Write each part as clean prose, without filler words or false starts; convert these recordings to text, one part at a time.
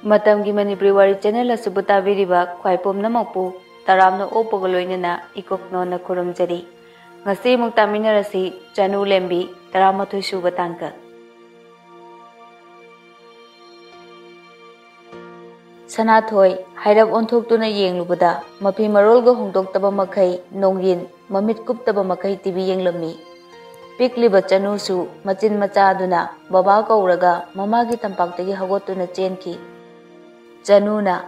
Matamgi Manipuri Wari channel asubu tabiriba khwai pumnamokpu taramna opoga loinana ikoknona kurumjari. Ngasi mung taminarasi Chanu Lembi 13 suba tangka. Sanatoi hairab onthoktuna yenglubada mapi marolga hongdoktaba makai nongyin mamit kuptaba makai TV yenglami. Pikliba Chanu su machin machaduna baba kauraga mamagi tampaktagi hagotuna chenki. Chanuna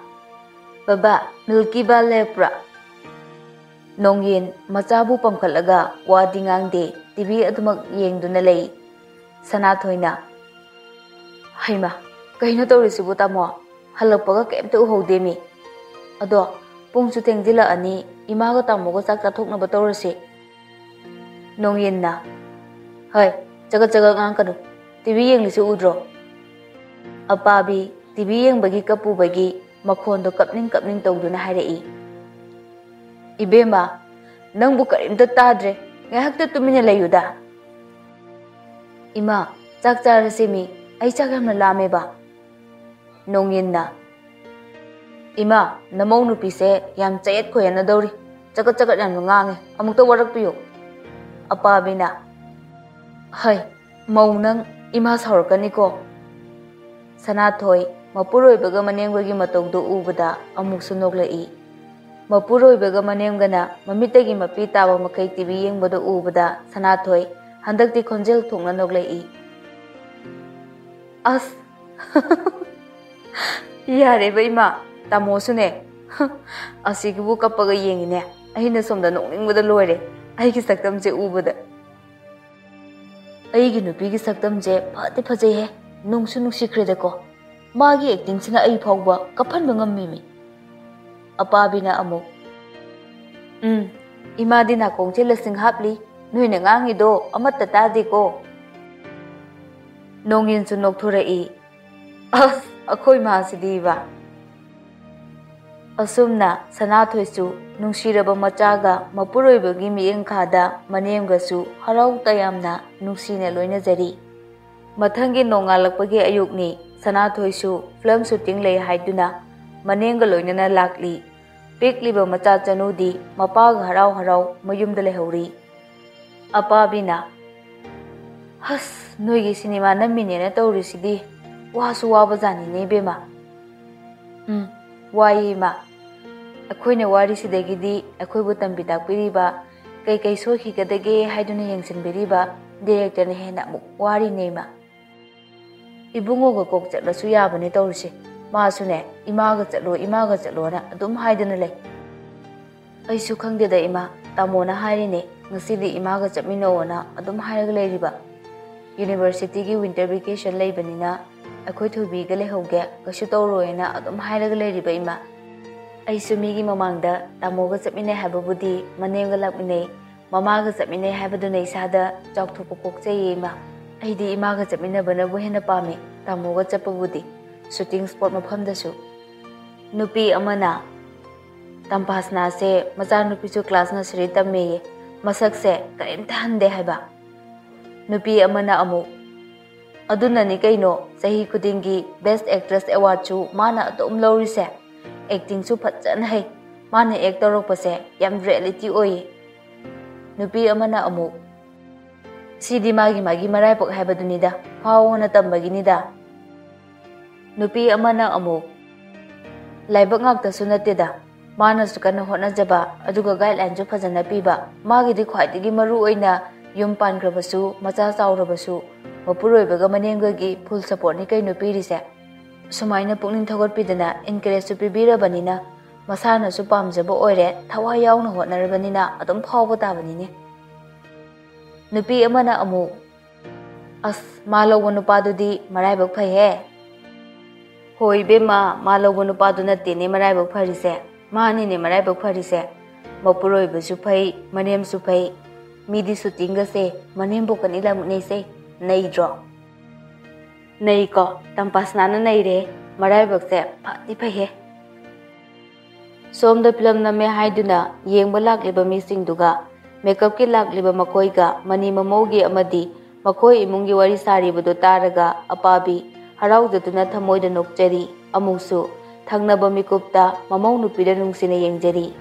baba milki ba lepra nongyin machabu pamkhalaga wadingangde TV adumak yengduna lei. Sanathoina haima kaino tawrisibu tamo halakpaga kemta uhowdemi ado pungsu thengjila ani imaga tamoga chak chathoknaba tawrasi. Nongyinna hai jaga ngangkanu TV yenglisi udro. Apabi TV yengbagi kapubagi makhondo kapning tawduna hairei. Ibema nangbu karimta tadre ngahakta tumina layuda. Ima chak charasimi ai chak yamna lameba. Nongyinna ima namong nupise yam chayet khoyana dawri chagat yam ngange amukta warakpiyo. Apabina hai maunang ima saurkani ko. Sanathoi mapuroibaga manengbagi matongdo ubada amuksu noglai. Mapuroibaga manenggana mamitagi mapi taba makai TV yengbado ubada Sanathoi handakti khonjel thongna noglai. As yare ba ima tamosune asigibu kapaga yengine aina somda nokningbada loire aigi saktamje ubada. Aigi nupigi saktamje phati phajai he nungsu nungsikrede ko magi acting sina ai phawba kaphanba ngammimi. Apabina amuk imadi na kongche lasing hapli noina ngangi do amatta tadi ko. Nongyin su nokthurei as akhoi ma sidiba. Asumna Sanathoi su nungsiraba machaga mapuroibagi miyeng khada manemga su harau tayamna nungsine loinajari. Mathangi nongalakpagi ayukni Sanathoi su film shooting lei haiduna manenga loinana lakli. Pikliba macha Chanudi mapaga harau mayumda lehori. Apabina has noigi cinema naminena tawrisidi wasu wabajani ne bema. Wai ma akhoina wari sidagidi akhoibu tambida piriba kai sohi kadage haiduna yengsinbiriba director ne hena muk wari nema. Ibungo ga kok chatlasu yabane tawrisi masune imaga chatlo na adum haiduna lei. Aisu khangdeda ima tamona hairine ngasidi imaga chatminona adum hairaga leiriba. University gi winter vacation leibanina akhoi thubi ga lehauge kasu tawroena adum hairaga leiriba ima. Aisu migi mamangda tamoga chatmine hababudi manenga lakmine mamaga chatmine habaduna isada chawthopa kokchei ima. Aidi imaga chatmine bana bu hena pame tamoga chapabudi shooting spot mafamdasu. Nupi amana tampasna se macha nupi su class na sri tamme masak se karimta hande haiba. Nupi amana amu aduna ni kaino sahi khudingi best actress award chu mana atom lawrise acting su phajana hai mana act torokpase yam reality oi. Nupi amana amu sidi magi marai pok haibadunida phawona tambaginida. Nupi amana amu laibak ngakta sunateda mana sukana hotnajaba aduga guideline ju phajana piba magidi khwaidigi maru oina yum pangrabasu macha chaurabasu mapuroibaga manenggagi full support ni kaino pirise. Sumaina pukning thogotpidana encourage su pibirabanina masana su pamjaba oire thawai yauna hotnarabanina adum phawba tabanine. Nupi amana amu as malowa nupadudi maraibak phai he. Hoi bema malowa nupadu natte ne maraibak pharise mani ne maraibak pharise. Mapuroiba su phai manem su phai midi shooting ga se manem bokani lamne se nei dro. Nei ko tampasna na nei re maraibak se phati phai he. Somda film na me haiduna yengba lakliba mising duga makeup ki lakliba makoiga mani mamogi amadi makoi imungi wari sari bado taraga apabi harau jatuna thamoida nokchari Amusu Thangnaba mikupta mamau nupida nungsina yengjari.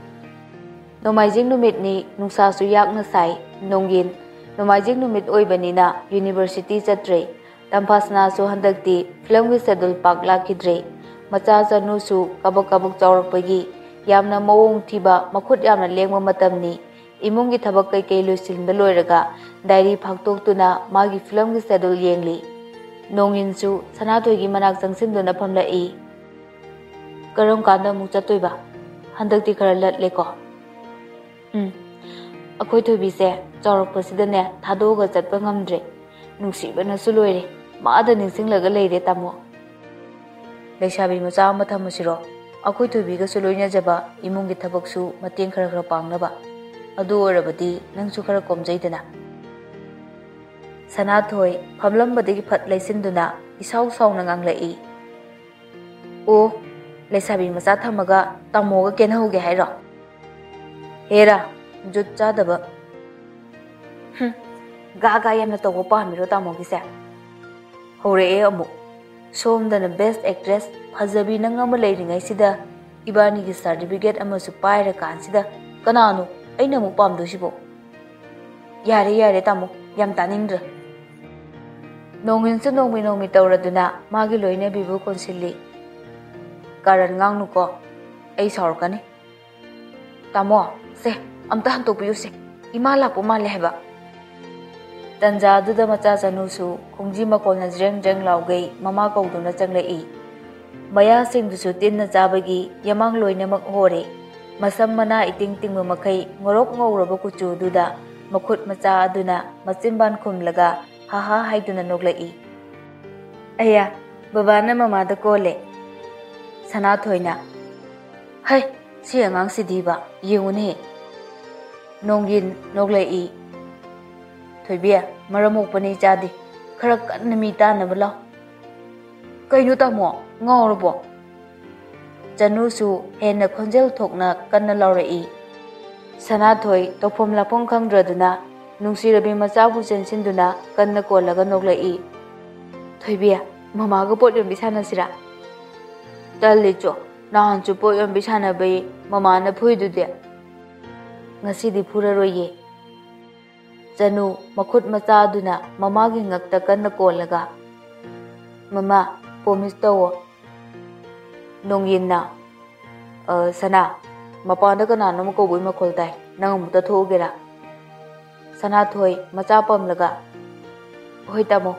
Nomaijing numit ni nungsa su yakna sai nongin nomaijing numit oibanina university chatre tampasna su handakti film gi schedule pak lakidre macha chanu su kabak kabak chawrakpagi yamna mawong thiba makhut yamna lengma matamni imungi thabak kai kai loisilda loiraga diary phaktoktuna magi film gi schedule yengli nongin su sanatoi gi manak changsinduna phamlai karam kanda mu chatoiba handakti khara latle ko akhoi thobi se chawrak pasidane thadoga chatpa ngamdre nungsibana su loire maada ningsinglaga leire tamo leisabi macha ma thamusiro akhoi thobi ga su loina jaba imungi thabak su mateng khara khara pangnaba adu orabadi nangsu khara komjaidana sanathoi phamlambadagi phat leisinduna isau sauna nganglai o leisabi macha thamaga tamoga kenhauge hairo hera jut chadaba gaga yamna togo pamiro tamogi se hore e amu somdana best actress phajabi nangama leiringai sida ibani gi certificate ama su paira kansida kananu aina mu pamdu sibo yare tamo yam tanindra nongin su nongmi tawraduna magi loine bibu konsilli karan ngangnu ko ai saurkani tamo se amta hanto piyu se imala pu male heba tanja duda macha chanu su khongji makol na jeng laugai mama kauduna changlei maya sing du su tin na jabagi yamang loina mak hore masam mana iting ting makai ngorok ngoraba kuchu duda makhut macha aduna macimban khumlaga ha haiduna noglei aya babana mama da kole Sanathoina hai si angang sidiba yengune nongin noglei thoibia maramok pani chadi khara kan mi ta na bala kainu ta mo ngawrbo chanu su hena khonjel thokna kanna laurei Sanathoi topom lapong khangdraduna nungsirabi machabu chensinduna kanna kolaga noglei thoibia mama ga pot yom bisana sira Dalicho, nahan chupo yung bisana bay mama na puydo de. Ngasi di pura roye. Chanu makhut macha aduna mama gi ngakta kan na kolaga. Mama, promise tawo. Nongin na. Sana, mapanda ka na mo ko buy makoltay. Nang muta thogera. Sana thoy macha pamlaga. Hoy tamo.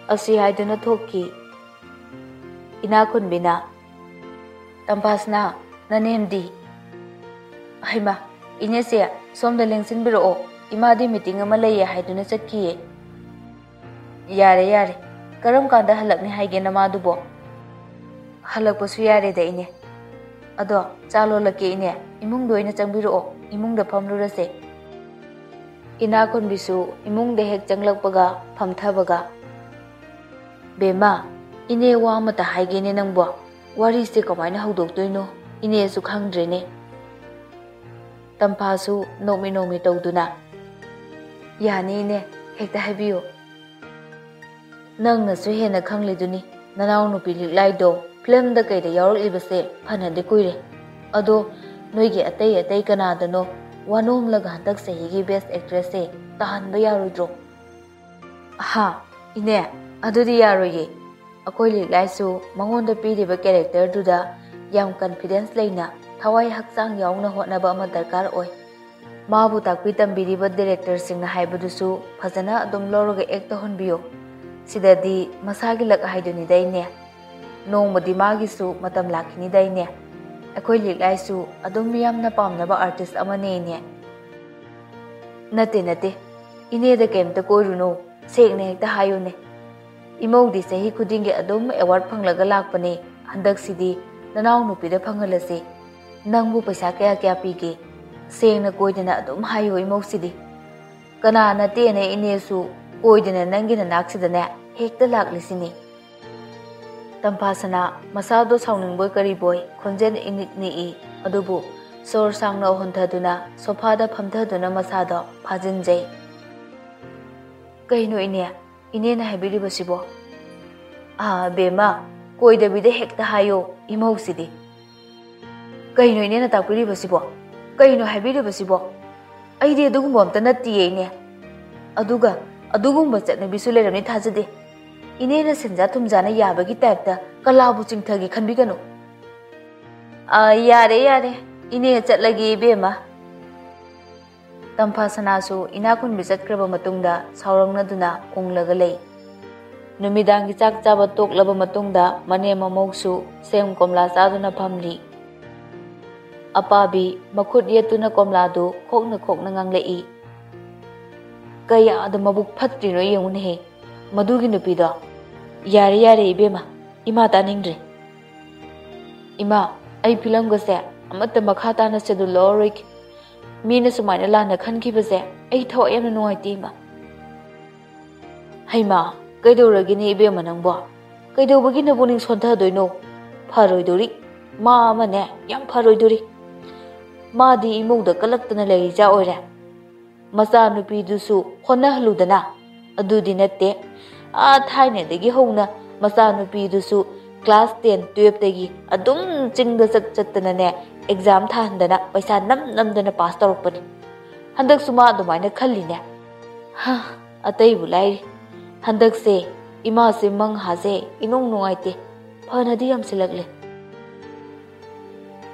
Asi haiduna thokki. Ina kunbina tampasna nanemdi haima inesia somda lengsin biro imadi meeting ama leye haiduna chakkiye yare karam kanda halakni haige namadubo halakpasu yare da ine ado chalo lake ine imung doina changbiro imung da phamlurase ina kunbisu imung da hek changlakpaga phamthabaga bema ine wa mata haigene nangbo wari se kamaina hawdoktoino ine su khangdrene tamphasu nomi tawduna yani ne hekta habiyo nangna su hena khangliduni nanaw nu pilik laido film da kaida yawrok ibase phanade kuire ado noige atei kana dano wanom laga handak sahigi best actress se tahanba yarudro ha ine adudi yaroye akoi liklaisu mangonda piriba character duda yam confidence leina thawai hakchang yaungna hotnaba ama darkar oi mabu takpi tambiriba director singna haibadusu phajana adum loroga act honbiyo sidadi masagi lak haiduni daine nongmadi magisu matam lakhini daine akoi liklaisu adum yamna pamnaba artist amane ne nate ine da kemta koiruno sekne hekta hayune Imodi sahi kudinge adum award phanglaga lakpane handak sidi nanaw nupida phangalase nangbu paisa kaya pige sengna koidana adum hayo imau sidi kana na tene inesu koidana nangina naksidane hekta laklisini tampasana masado sauningboy kariboy khonjen initni adubu sor sangna hontaduna sofa da phamthaduna masado phajinjai kaino ine na habiri basibo bema Koidabida hekta hayo imausiddi. Kaino inena takpiribasibo? Kaino haibiribasibo? Aidi adugumba amta nattiyene. Aduga adugumba chatnabisu lerami thajade. Inena senja tumjana yabagi typeta kalabu chingthagi khanbiganu. Yare ine chatlagi ibema. Tampa sanasu inakun chatkraba matungda saurangna unglaga lei. Numidangi chak chaba toklaba matungda mane mamoksu sem komla chaduna phamli. Apabi makhut yetuna komladu khokna nganglei. Kaya da mabuk phatrino yengune madugi nupido. Yare ibema ima taningre. Ima ai filam gase amata makhata na sedu lorik. Mina sumaina lana khankibase ai thaw yamna nuaiti ma. Haima kaidoragini ibema nangbo. Kaidobagi na buning sontha doino. Pharoidori ma amane yam pharoidori. Madi imugda kalaktana leija oire. Macha nupidusu honnahludana adudi natte thainedagi howna macha nupidusu class 10 12 dagi adum chingda chattana ne exam thandana paisa namdana pass torokpani handak suma adumaina khalline ha atai bulai handak se ima se mang haje inong nuaite phanadi yam silagle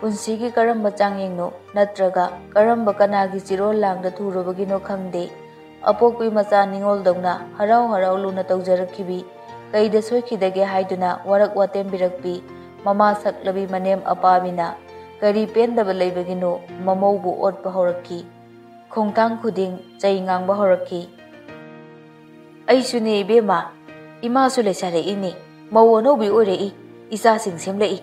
unsigi karamba changyengno natraga karamba kanagi chirol langda thurobagino khangde apokpi macha ningol dongna harau luna tawjarakhibi kaida soikhidage haiduna warak watem birakpi mama saklabi manem apamina kari pendaba leibagino mamaubu otpa horakki khongtang khuding chai ngangba horakki aisune ibema ima su lesare ini mau anobi ore I isa sing semlei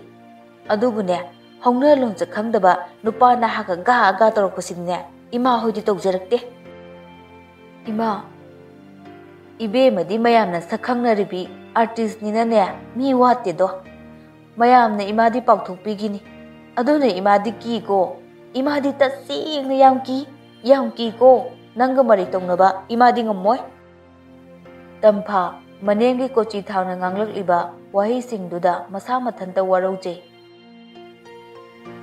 adubune hongna longcha khangdaba nupa na haga ga torokpasinne ima hoidi tawjarakte ima ibema di mayamna sakhangna ribi artist nina ne mi wate do mayamna ima di pakthokpigini aduna ima di ki ko ima di tasing yam ki ko nanga mari tongnaba ima di ngamoy tampha manengi kochi thawna nganglakliba wahi singduda masa mathanta warauje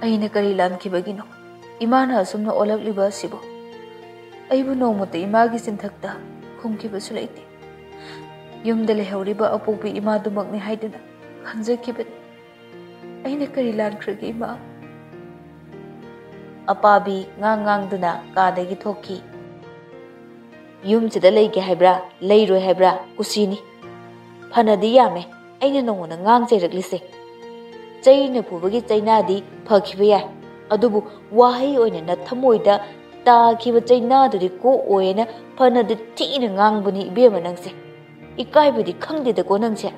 aina kari lamkhibagino imana asumna olakliba sibo aibu nomute imagi sinthakta khumkibasु leite yumda lehoriba apopi ima dumakni haiduna khanjakibani aina kari lankragi ima apabi ngang duna kadagi thoki yum chida leige haibra leiroi haibra kusini phanadi yame aina nongona ngang jeraklise chaina pubagi chaina di phakhiba yai adubu wahi oina na thamoida ta khiba chaina duri ko oena phanadi thina ngangbani ibema nangse ikaibudi khangde da ko nangse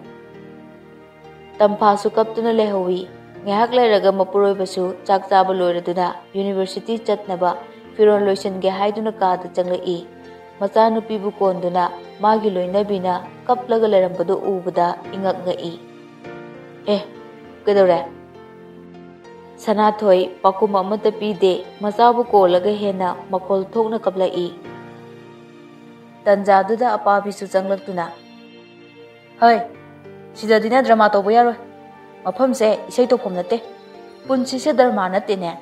tampha su kaptuna lehowi ngahak leiraga mapuroi basu chak chaba loiraduna university chatnaba firon loisan ge haiduna ka da changlai macha nupi bu konduna magi loinabina kaplaga lerambadu ubada ingak ngai kedore sanathoi pakum amata pide macha bu kolaga hena makol thokna kaplai tanjaduda apabi su changlaktuna hoi sida dina drama to boyaro mafam se isai to phom nate punsi se dharma nate ne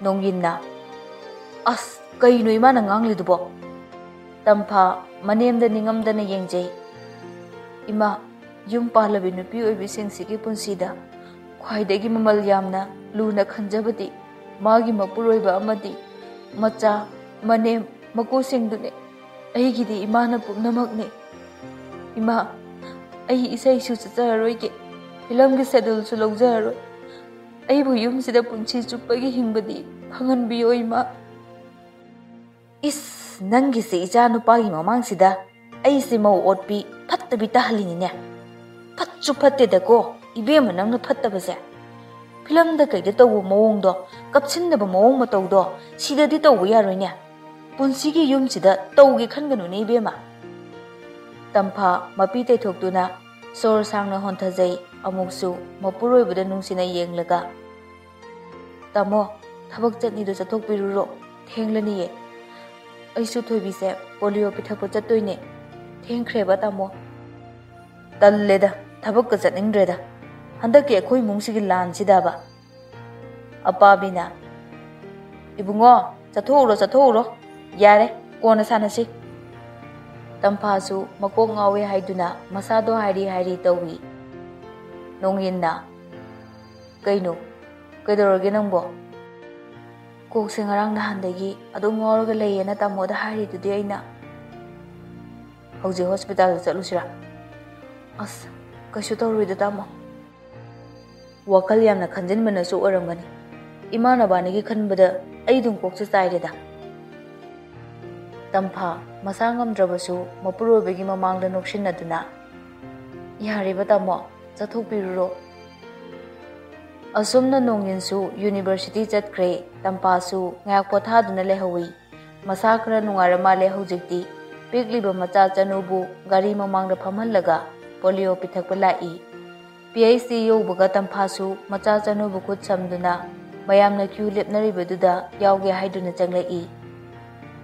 nonginna as kai noi mana ngangli dubo tampha manemda ningamdana yengjei ima yum palabi nupi oibi sengsigi punsida khwaidagi mamal yamna luna khanjabadi magi mapuroiba amadi macha manem maku singdune aigidi imana pumnamakne ima ai isai su chacharoige film gi schedule su logjaroi ai bu yum sida punchi chupagi hingbadi phangan bi oima is nangi se ija nupagi mamang sida ai se mau otpi phattabi tahlini ne phatchu phatte da ko ibema nangna phattabase film da kai da tawu mawong do kapsin da mawong ma taw do sida di taw yaroi ne punsi gi yum sida tawgi khanganu ne ibema tampha mapi te thokduna sor sangna honthajai amuksu mapuroi buda nungsina yenglaga tamo thabak chatni do chathok piruro thenglani ye aisu thoibi se polio pithapo chatoine thengkhreba tamo talleda ꯊꯕꯛꯀ ꯆꯠꯅꯤꯡꯗ꯭ꯔꯦꯗ ꯍꯟꯗꯛꯀꯤ ꯑꯩꯈꯣꯏ ꯏꯃꯨꯡꯁꯤꯒꯤ ꯂꯥꯟꯁꯤꯗꯕ ꯑꯄꯥꯕꯤꯅ ꯏꯕꯨꯡꯉꯣ ꯆꯠꯊꯣꯛꯎꯔꯣ ꯌꯥꯔꯦ ꯀꯣꯟꯅ ꯁꯥꯟꯅꯁꯤ ꯇꯝꯐꯥꯁꯨ ꯃꯀꯣꯛ ꯉꯥꯎꯋꯦ ꯍꯥꯏꯗꯨꯅ ꯃꯁꯥꯗꯣ ꯍꯥꯏꯔꯤ ꯇꯧꯏ ꯅꯣꯡꯌꯤꯟꯅ ꯀꯩꯅꯣ ꯀꯩꯗꯧꯔꯒꯦ ꯅꯪꯕꯣ ꯀꯣꯛꯁꯦ ꯉꯔꯥꯡ ꯅꯍꯥꯟꯗꯒꯤ ꯑꯗꯨꯝ ꯉꯥꯎꯔꯒ ꯂꯩꯌꯦꯅ ꯇꯥꯃꯣꯗ ꯍꯥꯏꯔꯤꯗꯨꯗꯤ ꯑꯩꯅ ꯍꯧꯖꯤꯛ ꯍꯣꯁꯄꯤꯇꯥꯜꯗ ꯆꯠꯂꯨꯁꯤꯔꯥ ꯑꯁ ꯀꯩꯁꯨ ꯇꯧꯔꯣꯏꯗ ꯇꯥꯃꯣ ꯋꯥꯈꯜ ꯌꯥꯝꯅ ꯈꯟꯖꯤꯟꯕꯅꯁꯨ ꯑꯣꯏꯔꯝꯒꯅꯤ ꯏꯃꯥꯟꯅꯕꯅꯤꯒꯤ ꯈꯟꯕꯗ ꯑꯩ ꯑꯗꯨꯝ ꯀꯣꯛꯁꯦ ꯆꯥꯏꯔꯦꯗ ꯇꯝꯐꯥ ꯃꯁꯥ ꯉꯝꯗ꯭ꯔꯕꯁꯨ ꯃꯄꯨꯔꯣꯏꯕꯒꯤ ꯃꯃꯥꯡꯗ ꯅꯣꯛꯁꯤꯟꯅꯗꯨꯅ ꯌꯥꯔꯤꯕ ꯇꯥꯃꯣ ꯆꯠꯊꯣꯛꯄꯤꯔꯨꯔꯣ ꯑꯁꯨꯝꯅ ꯅꯣꯡꯌꯤꯟꯁꯨ ꯌꯨꯅꯤꯚꯔꯁꯤꯇꯤ ꯆꯠꯈ꯭ꯔꯦ ꯇꯝꯐꯥꯁꯨ ꯉꯥꯏꯍꯥꯛ ꯄꯣꯊꯥꯗꯨꯅ ꯂꯩꯍꯧꯏ ꯃꯁꯥ ꯈꯔ ꯅꯨꯡꯉꯥꯏꯔ ꯃꯥꯜꯂꯦ ꯍꯧꯖꯤꯛꯇꯤ ꯄꯤꯛꯂꯤꯕ ꯃꯆꯥ ꯆꯅꯨꯕꯨ ꯒꯥꯔꯤ ꯃꯃꯥꯡꯗ ꯐꯝꯍꯜꯂꯒ ꯄꯣꯂꯤꯑꯣ ꯄꯤꯊꯛꯄ ꯂꯥꯛꯏ PhD ꯌꯧꯕꯒ ꯇꯝꯐꯥꯁꯨ ꯃꯆꯥ ꯆꯅꯨꯕꯨ ꯈꯨꯠ ꯁꯝꯗꯨꯅ ꯃꯌꯥꯝꯅ ꯀ꯭ꯌꯨ ꯂꯦꯞꯅꯔꯤꯕꯗꯨꯗ ꯌꯥꯎꯒꯦ ꯍꯥꯏꯗꯨꯅ ꯆꯪꯂꯛꯏ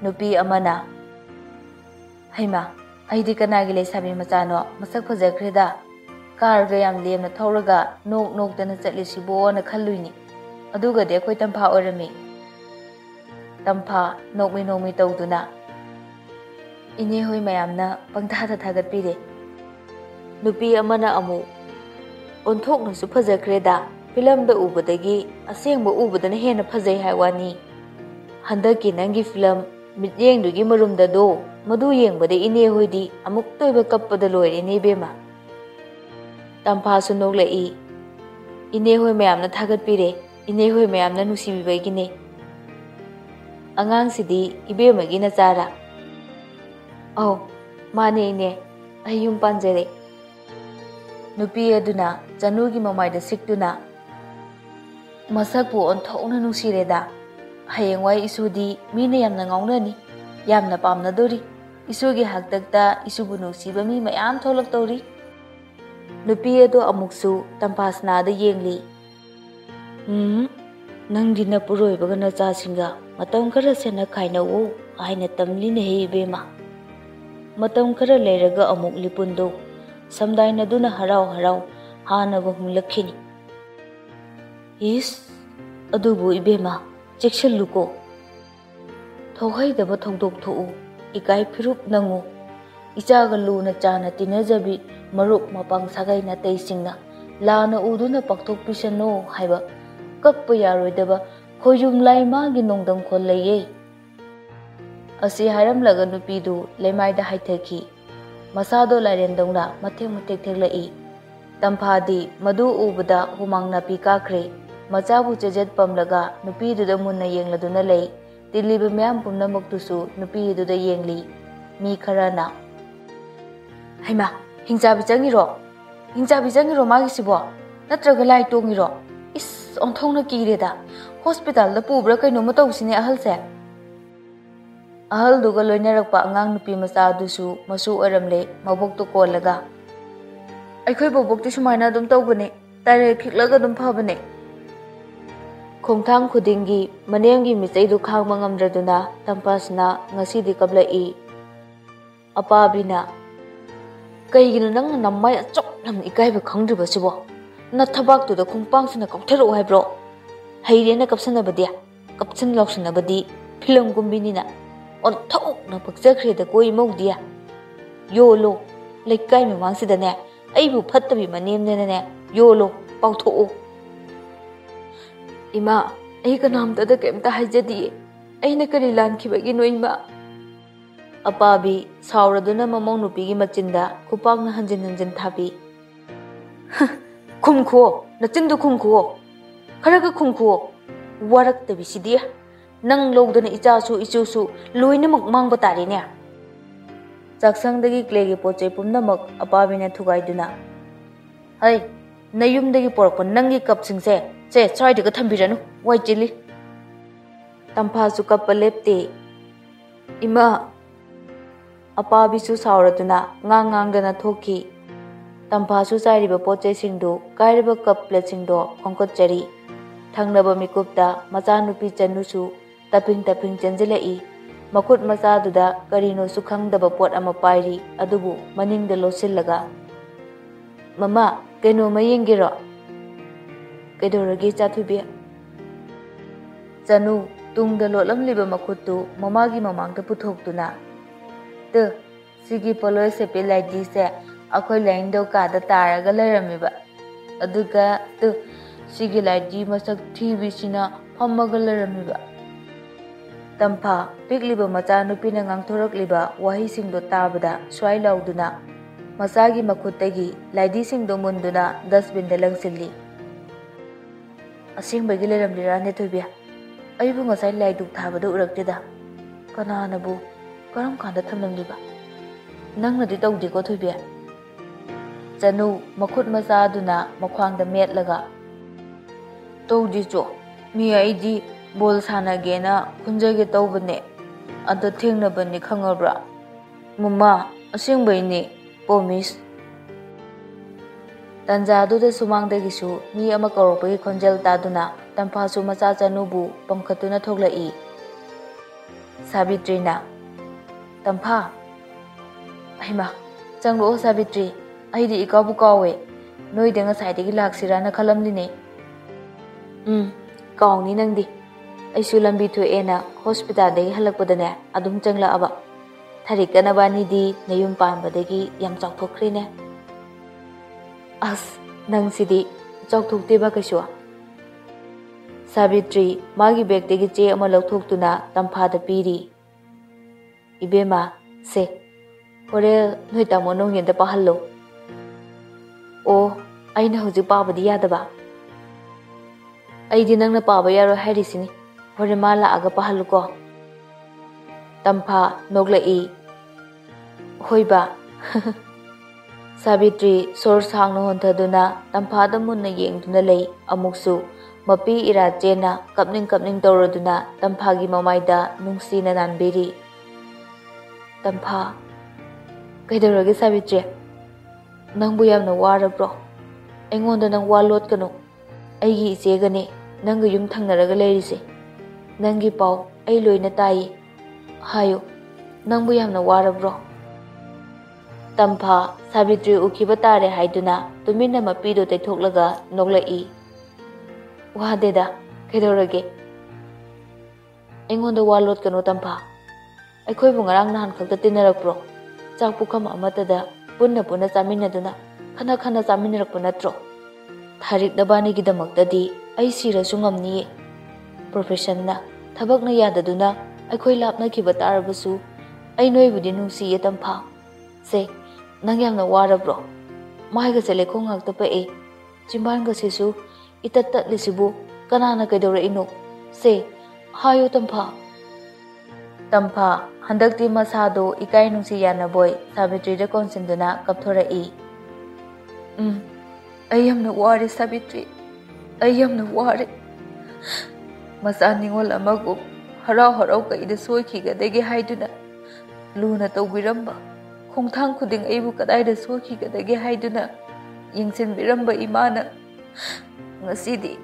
ꯅꯨꯄꯤ ꯑꯃꯅ ꯍꯩꯃꯥ ꯑꯩꯗꯤ ꯀꯅꯥꯒꯤ ꯂꯩꯁꯥꯕꯤ ꯃꯆꯥꯅꯣ ꯃꯁꯛ ꯐꯖꯈ꯭ꯔꯦꯗ ꯀꯥꯔꯒ ꯌꯥꯝ ꯂꯦꯝꯅ ꯊꯧꯔꯒ ꯅꯣꯛꯇꯅ ꯆꯠꯂꯤꯁꯤꯕꯣꯅ ꯈꯜꯂꯨꯏꯅꯤ ꯑꯗꯨꯒꯗꯤ ꯑꯩꯈꯣꯏ ꯇꯝꯐꯥ ꯑꯣꯏꯔꯝꯃꯤ ꯇꯝꯐꯥ ꯅꯣꯛꯃꯤ ꯇꯧꯗꯨꯅ ꯏꯅꯦ ꯍꯣꯏ ꯃꯌꯥꯝꯅ ꯄꯪꯊꯥꯗ ꯊꯥꯒꯠꯄꯤꯔꯦ ꯅꯨꯄꯤ ꯑꯃꯅ ꯑꯃꯨꯛ ꯑꯣꯟꯊꯣꯛꯅꯁꯨ ꯐꯖꯈ꯭ꯔꯦꯗ ꯐꯤꯂꯝꯗ ꯎꯕꯗꯒꯤ ꯑꯁꯦꯡꯕ ꯎꯕꯗꯅ ꯍꯦꯟꯅ ꯐꯖꯩ ꯍꯥꯏ ꯋꯥꯅꯤ ꯍꯟꯗꯛꯀꯤ ꯅꯪꯒꯤ ꯐꯤꯂꯝ ꯃꯤꯠꯌꯦꯡꯗꯨꯒꯤ ꯃꯔꯨꯝꯗꯗꯣ ꯃꯗꯨ ꯌꯦꯡꯕꯗ ꯏꯅꯦ ꯍꯣꯏꯗꯤ ꯑꯃꯨꯛꯇꯣꯏꯕ ꯀꯞꯄꯗ ꯂꯣꯏꯔꯦꯅꯦ ꯏꯕꯦꯝꯃ ꯇꯝꯐꯥꯁꯨ ꯅꯣꯛꯂꯛꯏ ꯏꯅꯦ ꯍꯣꯏ ꯃꯌꯥꯝꯅ ꯊꯥꯒꯠꯄꯤꯔꯦ ꯏꯅꯦ ꯍꯣꯏ ꯃꯌꯥꯝꯅ ꯅꯨꯡꯁꯤꯕꯤꯕꯒꯤꯅꯦ ꯑꯉꯥꯡꯁꯤꯗꯤ ꯏꯕꯦꯝꯃꯒꯤ ꯅꯆꯥꯔꯥ ꯑꯧ ꯃꯥꯅꯦ ꯏꯅꯦ ꯑꯩ ꯌꯨꯝ ꯄꯥꯟꯖꯔꯦ ꯅꯨꯄꯤ ꯑꯗꯨꯅ ꯆꯅꯨꯒꯤ ꯃꯃꯥꯏꯗ ꯁꯤꯛꯇꯨꯅ ꯃꯁꯛꯄꯨ ꯑꯣꯟꯊꯣꯛꯅ ꯅꯨꯡꯁꯤꯔꯦꯗ ꯍꯌꯦꯡꯋꯥꯏ ꯏꯁꯨꯗꯤ ꯃꯤꯅ ꯌꯥꯝꯅ ꯉꯥꯎꯅꯅꯤ ꯌꯥꯝꯅ ꯄꯥꯝꯅꯗꯣꯔꯤ ꯏꯁꯨꯒꯤ ꯍꯥꯛꯇꯛꯇ ꯏꯁꯨꯕꯨ ꯅꯨꯡꯁꯤꯕ ꯃꯤ ꯃꯌꯥꯝ ꯊꯣꯛꯂꯛꯇꯧꯔꯤ ꯅꯨꯄꯤ ꯑꯗꯨ ꯑꯃꯨꯛꯁꯨ ꯇꯝꯐꯥꯁꯅꯥꯗ ꯌꯦꯡꯂꯤ ꯅꯪꯗꯤ ꯅꯄꯨꯔꯣꯏꯕꯒ ꯅꯆꯥꯁꯤꯡꯒ ꯃꯇꯝ ꯈꯔ ꯁꯦꯟꯅ ꯈꯥꯏꯅꯧ ꯍꯥꯏꯅ ꯇꯝꯂꯤꯅꯦꯍꯦ ꯏꯕꯦꯝꯃ ꯃꯇꯝꯈꯔ ꯂꯩꯔꯒ ꯑꯃꯨꯛ ꯂꯤꯄꯨꯟꯗꯣ ꯁꯝꯗꯥꯏꯅꯗꯨꯅ ꯍꯔꯥꯎ ꯍꯥꯟꯅꯒ ꯍꯨꯝꯂꯛꯈꯤꯅꯤ ꯏꯁ ꯑꯗꯨꯕꯨ ꯏꯕꯦꯝꯃ ꯆꯦꯛꯁꯤꯜꯂꯨꯀꯣ ꯊꯣꯛꯍꯩꯗꯕ ꯊꯧꯗꯣꯛ ꯊꯣꯛꯎ ꯏꯀꯥꯏ ꯐꯤꯔꯨꯞ ꯅꯪꯉꯨ ꯏꯆꯥꯒ ꯂꯨꯅ ꯆꯥꯅ ꯇꯤꯟꯅꯖꯕꯤ ꯃꯔꯨꯞ ꯃꯄꯥꯡ ꯁꯥꯒꯩ ꯅꯥꯇꯩꯁꯤꯡꯅ ꯂꯥꯟꯅ ꯎꯗꯨꯅ ꯄꯥꯛꯊꯣꯛꯄꯤꯁꯅꯨ ꯍꯥꯏꯕ ꯀꯛꯄ ꯌꯥꯔꯣꯏꯗꯕ ꯈꯣꯏꯖꯨꯝ ꯂꯥꯏꯃꯥꯒꯤ ꯅꯣꯡꯗꯝꯈꯣꯟ ꯂꯩꯌꯦ ꯑꯁꯤ ꯍꯥꯏꯔꯝꯂꯒ ꯅꯨꯄꯤꯗꯨ ꯂꯩꯃꯥꯏꯗ ꯍꯥꯏꯊꯈꯤ ꯃꯁꯥꯗꯣ ꯂꯥꯏꯔꯦꯟꯗꯧꯅ ꯃꯇꯦꯛ ꯊꯦꯛꯂꯛꯏ ꯇꯝꯐꯥꯗꯤ ꯃꯗꯨ ꯎꯕꯗ ꯍꯨꯃꯥꯡ ꯅꯥꯄꯤ ꯀꯥꯈ꯭ꯔꯦ ꯃꯆꯥꯕꯨ ꯆꯦꯖꯦꯠ ꯄꯝꯂꯒ ꯅꯨꯄꯤꯗꯨꯗ ꯃꯨꯟꯅ ꯌꯦꯡꯂꯗꯨꯅ ꯂꯩ ꯇꯤꯜꯂꯤꯕ ꯃꯌꯥꯝ ꯄꯨꯝꯅꯃꯛꯇꯨꯁꯨ ꯅꯨꯄꯤꯗꯨꯗ ꯌꯦꯡꯂꯤ ꯃꯤ ꯈꯔꯅ ꯍꯩꯃꯥ ꯍꯤꯡꯆꯥꯕꯤ ꯆꯪꯉꯤꯔꯣ ꯃꯥꯒꯤꯁꯤꯕꯣ ꯅꯠꯇ꯭ꯔꯒ ꯂꯥꯏ ꯇꯣꯡꯉꯤꯔో इस ओंथोंना कीरेदा हॉस्पिटल दा पुब्रा कइनोमा तौसिने अहलसे अहल दुगा लोइनरकपा अंगांग नुपी मचा दुसु मसु ओरमले मबोक तो कोलगा अइखोय बबोकति सुमाइना दुम तौबने तारे खिकलगा दुम फबने खोंथांग खुदिंगी मनेमगी मिचै दु खांग मंगमद्रदुना तंपासना ngasi di kablai अपाबिना कईगिनो नंग नम्माय अचोक नम इकाइबा खंगद्रिबा सिबो न थबाक्तुदा खुंपांगसिना कौथरो हाइब्रो हैरेना कपसनबदि कपसन लौसनबदि फिल्म गुम्बिनिना और थौकना पक्चख्रेदा कोई मौदिया योलो लेकाइ ममांगसिदने अइबु फत्तबि मनेमनेने योलो पाउथोओ इमा अइ कनामतदा केमता हाइजदि अइना करि लानखिबगिनो इमा अपाबी सावरदुना ममौ नुपीगी मचिंदा खुपांगना हंजिन हंजिन थाबी खुमखो नचिंदु खुमखो खरगा खुमखो वारक्तबि सिदिया नंग लौदना इचासु इचुसु लोइनमक मांगबा तारेने चाक्संगदगी क्लेगी पोचे पुमनमक अपाबीना थुगाइदुना है नयुमदगी पोरकप नंगी कपसिंगसे से स्वाइदगा थंबिरनु वाइचिली तंफासु कप्पा लेप्ते इमा अपाबीसु सावरदुना ngang-ngangdana thoki तंफासु चाइरिबा पोचे सिंगदु काइरिबा कप प्लेट सिंगदो खोंखोचरी थंगनबा मिकुपता मचा नुपी चन्नुसु तपिंग तपिंग चंजिलई मखुट मचादुदा करिनो सु खंगदबा पोट अमा पाइरी अदुबु मनिंगदा लोसिल्लगा Mama, keno mayengiro. Kaidorage Chathubi. Chanu tungda lolam liba makutu mamagi mamangda puthokduna. The Sigi Polo Sepi Laidi se akhoi laindo kada taraga lairamiba. Aduga the Sigi Laidi masak TV sina phammaga lairamiba. Tampa pigliba macha nupina ngangthorakliba wahisingdo tabada swai lauduna masagi makhutagi laidi singdo munduna dustbin da langsilli. Asingbagi lairamlira ne thoibia. Aibu ngasai laiduk thabada urakteda. Kananabu karam kanda thamlamliba. Nangnadi tawdiko thoibia. Chanu makhut macha aduna makhwangda metlaga. Tawdi cho mi aidi bol sanagena khunjage tawbane ado thengnabani khangabra. Mama asingbaini promise. Tanjadu sumangdagisu mi ama karopagi khonjal taduna tamphasu macha Chanubu pamkhatuna thoglai. Sabitrina Tampha Aima changro Sabitri aidi ikabu kawe noi denga saidagi laksirana khalamline. Kaungni nangdi aisu lambi thuena hospital dagi halakpadane adum changla aba tharikana bani di nayum pambadagi yam chawthokrine. As nang sidi chawthokte ba kaiswa. Sabitri magi bag dagi che ama lauthokduna Tamphada piri. Ibema se hore noi tamo nong yenda pahallo. O aina hojik pabadi yadaba. Aidi nangna paba yaro harisini hore mala aga pahaluko. Tampha noglai. Hoiba. Sabitri sor sangno hontaduna Tamphada munna yengduna lei amuksu mapi ira chena kapning tawraduna Tamphagi mamaida nungsina nanbiri. Tampha kaidorage Sabitri nangbu yamna warabro aingonda nang walot kanu aigi ichegane nanga yum thangnaraga leirise nangi pau ai loina tai hayo nangbu yamna warabro. Tampha Sabitri ukiba tare haiduna tumina mapido taithoklaga noglai. Wadeda kaidorage aingonda walot kanu Tampha aikhoibu ngarang nahan khakta tinarakpro chak pukham amatada punna chaminaduna khana chaminarakpa natro. Tharik nabani gidamakdadi ai sirasu ngamni. Profession na thabakna yadaduna aikhoi lapna khiba tarabasu ai noibudi nungsiye Tampha. Se nang yamna warabro maiga sele khongakta pa e chimbanga sesu itatat lisibu kanana kaidora ino se hayo Tampha. Tampha handakti masado ikai nungsi yana boy Sabitri da konsinduna kapthorai. Ayamna wari Sabitri ayamna wari masa ningol amagu harau kaida soikigadagi haiduna luna tawbiramba khongthang khuding aibu kadaida soikigadagi haiduna yengsinbiramba imana ngasidi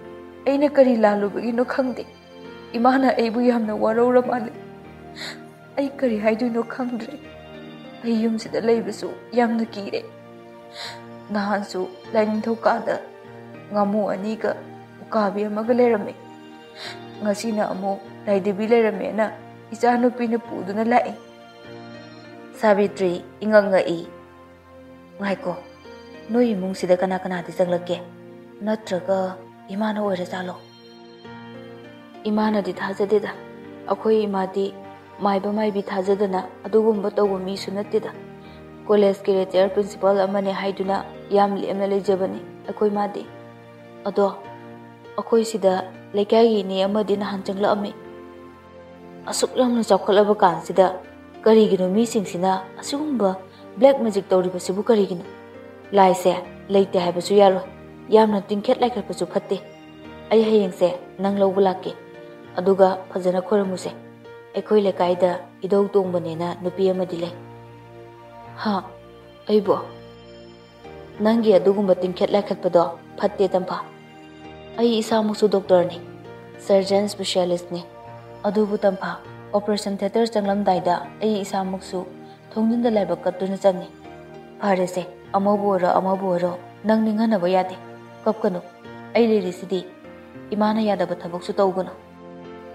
aina kari lalubagino khangde imana aibu yamna warora male ai kari haiduno khangdre ai yumsida leibasu yamna kire nahansu lainthokada ngamu aniga ukabi amaga lerame ngasina amu laidebi leramena ichanu pina puduna lai. Sabitri ingangai ngaiko noi imungsida kana di changlake natraga imana oira chalo. Imana di thajadeda akhoi imadi maiba maibi thajadana adugumba tawba mi sunatida. College ki retired principal amane haiduna yam lemna lejabani akhoi madi. Ado akhoi sida lekai ni amadi na hanchangla ame. Asuk lamna chawkhalaba kansida karigino mi singsina asugumba black magic tawriba sibu karigino. Laise leite haibasu yaro yamna tingkhet laikhatpasu phatte. Ai hayengse nang lawba lakke aduga phajana khoramuse. Aikhoi lekaida idau tongbanena nupi amadi lei. Ha aibo nangi adugumba tingkhet laikhatpado phatte Tampha. Ai isamusu doctor ni surgeon specialist ni adubu Tampha operation theater changlamdaida ai isamuksu thongjinda laibak katuna changi. Pharese amabu oro Nang ninghanaba yade. Kapkano. Ay lirisidi. Imana yadaba thabaksu tawgano.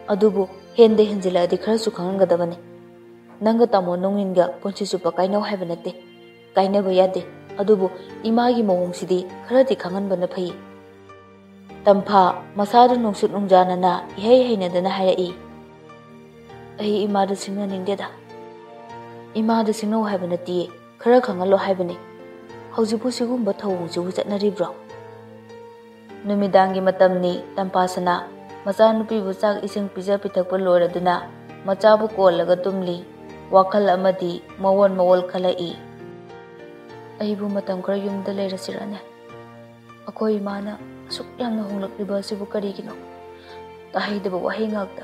Adubu hende henjila adi kharasu khangadabane. Nanga tamo nongninga ponsi supa kainaw haiba nate. Kainaba yade. Adubu imagi mawngsidi kharadi khanganbana phai. Tampha masadu nungsut nungjanana ihai hainadana hairai. Ai imada singna ningdeda. Imada singnaw haiba nate khara khangalo haibane. Haujipu sigumba thawungju chatnaribro. Numidangi matamni tampasana machanupibu chak ising pija pithakpa loraduna machabu kollaga tumli wakhal amadi mawol khalai. Aibu matam khara yumda leirasirane. Akoi imana asuk yamna honglakliba asibu karigino. Tahaidaba wahi ngakta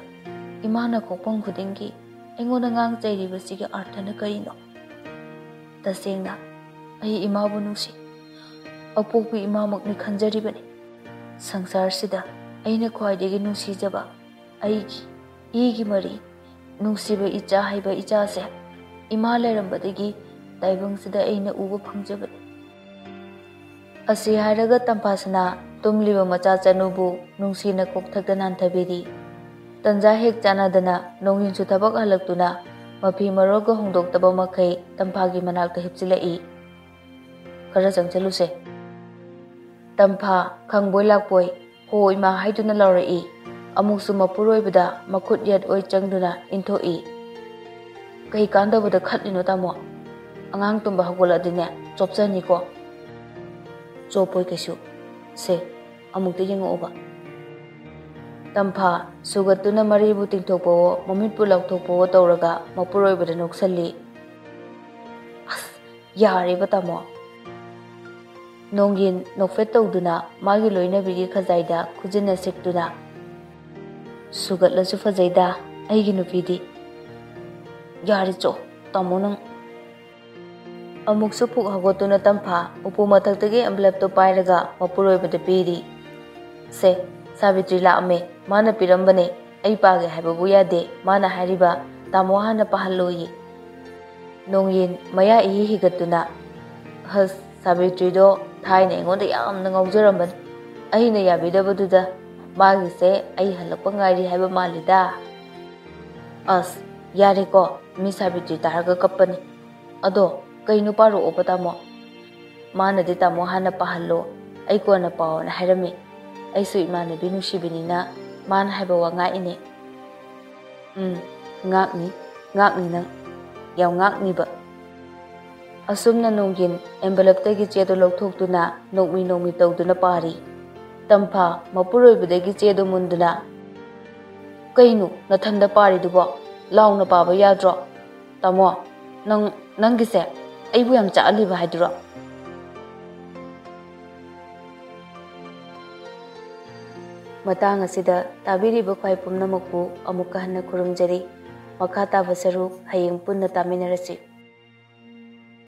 imana kokpang khudingi engona ngang chairibasiga arthana karino. Tasengna ai imabu nungsi. Apokpi imamakni khanjaribane. Sangsar sida aina khwaidagi nungsijaba aigi mari nungsiba icha haiba icha se ima leirambadagi taibang sida aina uba phangjabane. Asi haraga tampasana tumliba macha chanubu nungsina kokthakta nanthabiri. Tanja hek chanadana nonghinsu thabak halaktuna mafi maroga hongdoktaba makai tampagi manakta hipchilai. Khara changchaluse. Tampha khangboi lakboi ho ima haiduna laurai. Amuksu mapuroibada makhut yat oi changduna inthoi. Kai kandabada khatlino tamo. Angang tumba hagoladine chopchani ko. Chopoi kaisu. Se amukta yengoba. Tampha sugatuna maribu tingthokpo mamitpu lakthokpo tawraga mapuroibada noksalli. As yariba tamo. Nongin nokfet tawduna magi loinabigi khajaida khujina sektuna. Sugatlasu fajaida aigi nupidi. Yari cho tamo nang. Amuksu phuk hagotuna tampha upu mathaktagi envelope to pairaga mapuroibada piri. Se Savitri laame mana pirambane ai page haibabu yade mana hariba tamo hana pahalloyi. Nongin maya ihi higatuna. Has Savitri do thaina engonda yamna ngaujaramban. Aina yabidabaduda magise ai halakpa ngairi haiba malida. As yare ko mi Savitri taraga kappani. Ado kainu paro opatamo. Mana de tamo hana pahallo ai ko na paw na hairami. Aisu imanabi nusibinina mana haiba wa ngaine. Ngakni nang yaw ngakni ba. Asumna nongin envelope tagi chedo lokthokduna nokmi tawduna pari. Tampha mapuroibadagi chedo munduna. Kainu nathanda pari dubo launa paba yadro. Tamo nangise aibu yam chaaliba haiduro. Matang asida tabiriba khwai pumnamakpu amukka hanna khurumjari. Makha taba saruk hayeng punna taminarasi.